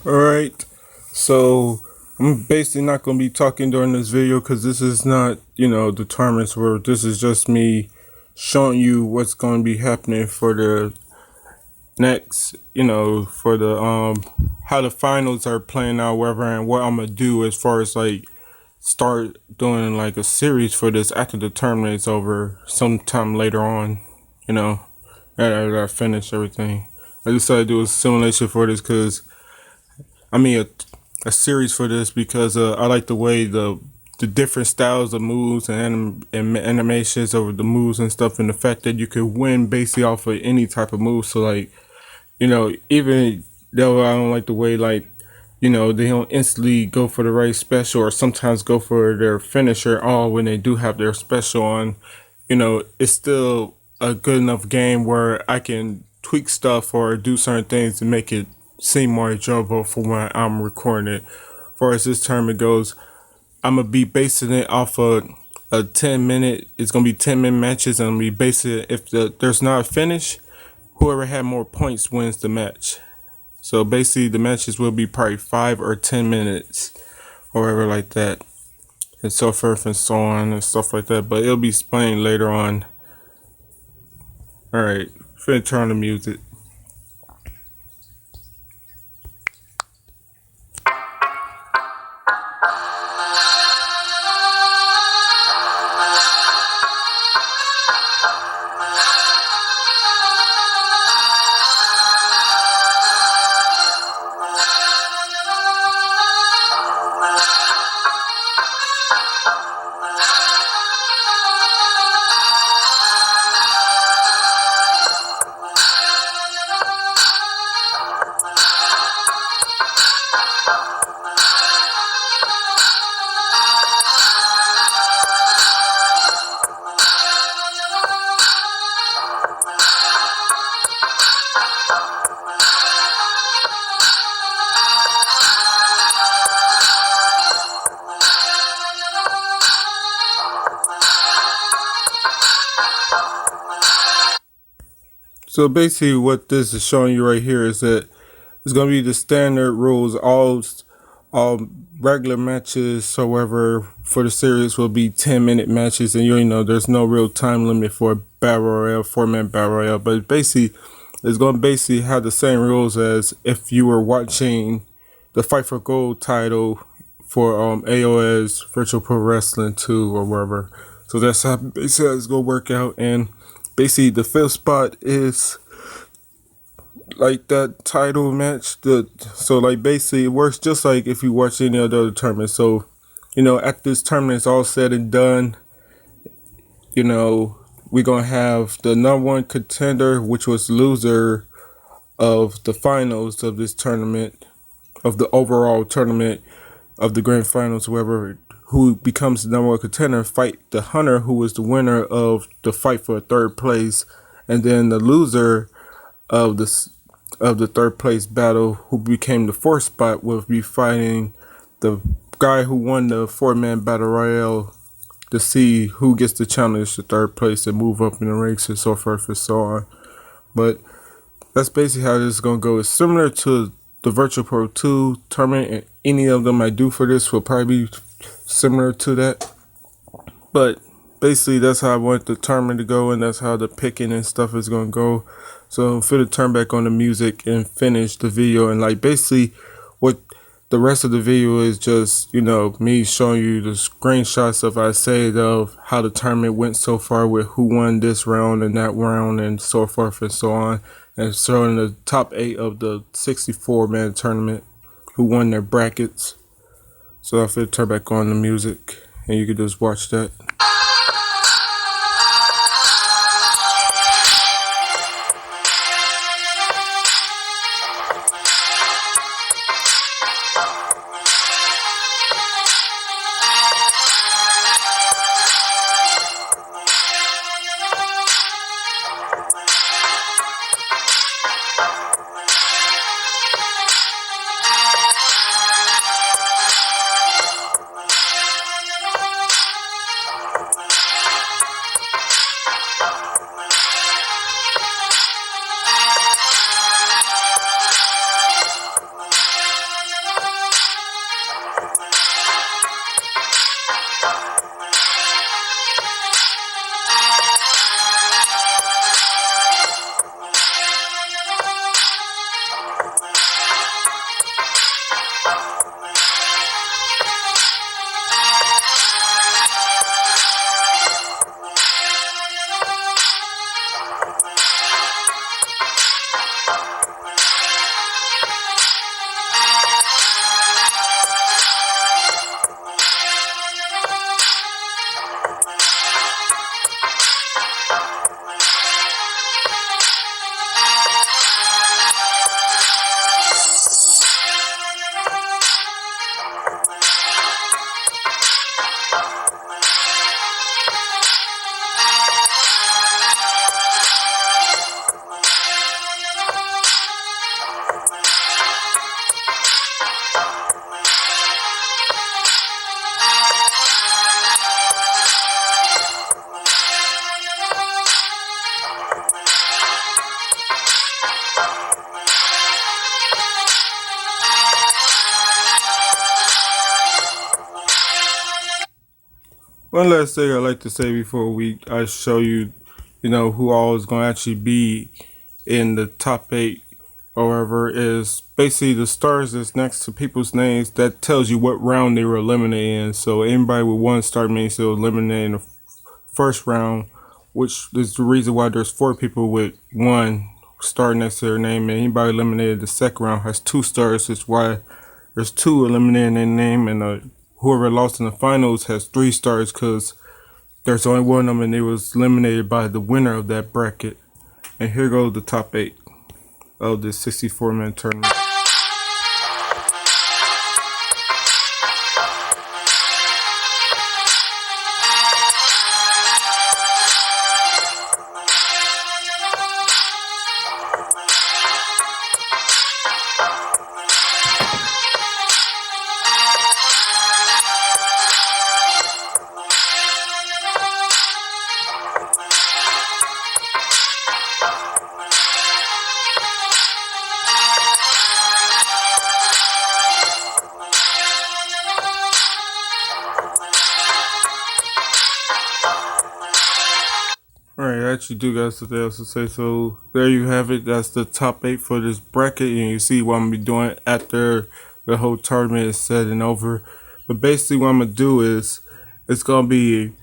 Alright, so I'm basically not going to be talking during this video because this is not, the tournaments where this is just me showing you what's going to be happening for the next, for the, how the finals are playing out, whatever, and what I'm going to do as far as like start doing like a series for this after the tournament is over sometime later on, after I finish everything. I decided to do a simulation for this because I mean a series for this because I like the way the different styles of moves and animations of the moves and stuff, and the fact that you could win basically off of any type of move. So like, even though I don't like the way like, they don't instantly go for the right special or sometimes go for their finisher all when they do have their special on, it's still a good enough game where I can tweak stuff or do certain things to make it seem more enjoyable for when I'm recording it. As far as this tournament goes, I'm gonna be basing it off of a 10-minute. It's gonna be 10-minute matches, and I'm gonna be basing it if there's not a finish, whoever had more points wins the match. So basically, the matches will be probably 5 or 10 minutes, or whatever like that, and so forth and so on and stuff like that. But it'll be explained later on. All right, finna turn on the music. So basically what this is showing you right here is that it's going to be the standard rules. All regular matches, however, for the series will be 10-minute matches, and there's no real time limit for battle royale, 4-man battle royale. But basically, it's going to basically have the same rules as if you were watching the Fight for Gold title for AOS Virtual Pro Wrestling 2 or wherever. So that's how basically it's going to work out. And basically, the fifth spot is like that title match. So like basically it works just like if you watch any other tournament. So, after this tournament is all said and done, we're gonna have the #1 contender, which was loser of the finals of this tournament, of the overall tournament of the grand finals, who becomes the #1 contender, fight the Hunter, who was the winner of the fight for third place, and then the loser of the third place battle, who became the fourth spot, will be fighting the guy who won the 4-man battle royale to see who gets to challenge the third place and move up in the ranks and so forth and so on. But that's basically how this is going to go. It's similar to the Virtual Pro 2 tournament, and any of them I do for this will probably be similar to that. But basically that's how I want the tournament to go, and that's how the picking and stuff is going to go. So I'm finna turn back on the music and finish the video, and like basically what the rest of the video is just, me showing you the screenshots of I said of how the tournament went so far, with who won this round and that round and so forth and so on, and showing the top 8 of the 64-man tournament who won their brackets. So I'm finna turn back on the music and you can just watch that. one last thing I like to say before I show you, who all is going to actually be in the top 8 or whatever, is basically the stars that's next to people's names. That tells you what round they were eliminated in. So anybody with 1 star means they're eliminated in the first round, which is the reason why there's 4 people with 1 star next to their name, and anybody eliminated the second round has 2 stars. That's why there's 2 eliminated in their name, and whoever lost in the finals has 3 stars, because there's only one of them, and they was eliminated by the winner of that bracket. And here goes the top 8 of this 64-man tournament. Alright, I actually do got something else to say. So there you have it. That's the top 8 for this bracket, and you see what I'm gonna be doing after the whole tournament is said and over. But basically, what I'm gonna do is it's gonna be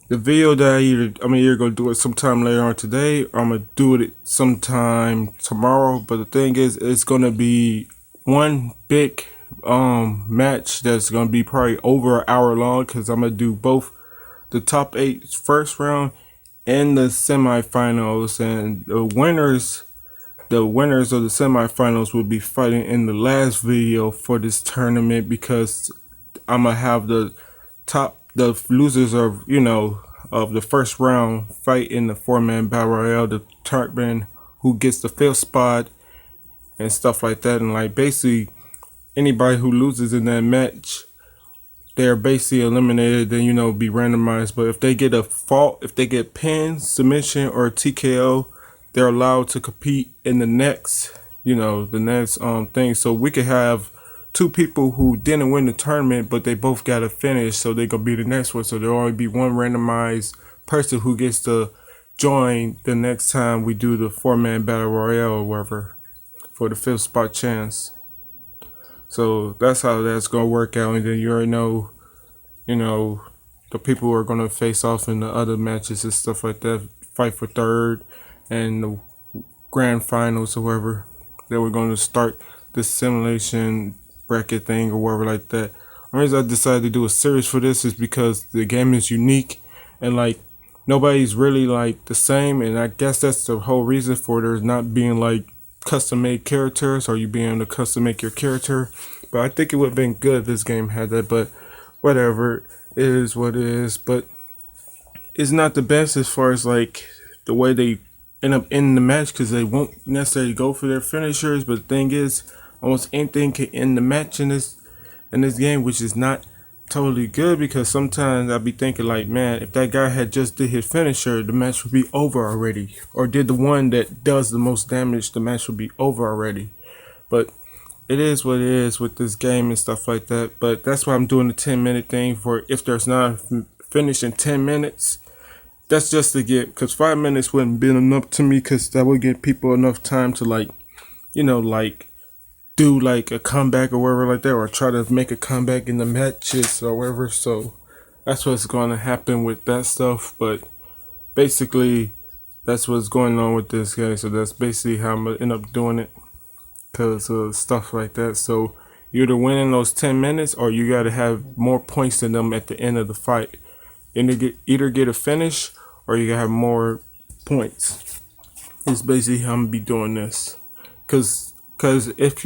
the video that I'm either gonna do it sometime later on today, or I'm gonna do it sometime tomorrow. But the thing is, it's gonna be one big match that's gonna be probably over an hour long, because I'm gonna do both the top 8 first round and the semifinals, and the winners of the semifinals will be fighting in the last video for this tournament, because I'm gonna have the losers of of the first round fight in the 4-man battle royale, the determine who gets the 5th spot and stuff like that. And like basically anybody who loses in that match, they're basically eliminated, then be randomized. But if they get if they get pin, submission, or TKO, they're allowed to compete in the next thing. So we could have 2 people who didn't win the tournament, but they both got to finish, so they gonna be the next one. So there'll only be one randomized person who gets to join the next time we do the 4-man battle royale or whatever for the 5th spot chance. So that's how that's gonna work out, and then you already know, the people who are gonna face off in the other matches and stuff like that, fight for 3rd and the grand finals or whatever. That we're gonna start this simulation bracket thing or whatever like that. The reason I decided to do a series for this is because the game is unique, and like nobody's really like the same, and I guess that's the whole reason for there's not being like custom made characters, or you being able to custom make your character. But I think it would have been good if this game had that, but whatever, it is what it is. But it's not the best as far as like the way they end up in the match, because they won't necessarily go for their finishers. But the thing is, almost anything can end the match in this game, which is not totally good, because sometimes I'll be thinking like, man, if that guy had just did his finisher, the match would be over already, or did the one that does the most damage, the match would be over already. But it is what it is with this game and stuff like that. But that's why I'm doing the 10-minute thing, for if there's not a finish in 10 minutes, that's just to get, because 5 minutes wouldn't be enough to me, because that would give people enough time to like do like a comeback or whatever like that, or try to make a comeback in the matches or whatever. So that's what's going to happen with that stuff. But basically that's what's going on with this game. So that's basically how I'm gonna end up doing it, because of stuff like that. So you're either winning those 10 minutes, or you got to have more points than them at the end of the fight, and either get a finish, or you gotta have more points. It's basically how I'm gonna be doing this, because if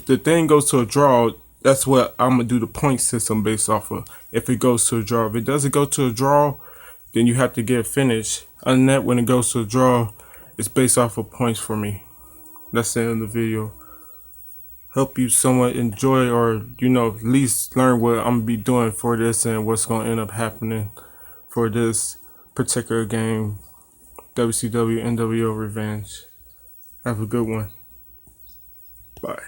the thing goes to a draw, that's what I'm gonna do the point system based off of. If it goes to a draw, if it doesn't go to a draw, then you have to get a finish. Other than that, when it goes to a draw, it's based off of points for me. That's the end of the video. Hope you somewhat enjoy, or at least learn what I'm gonna be doing for this and what's gonna end up happening for this particular game, WcW nWo Revenge. Have a good one. Bye.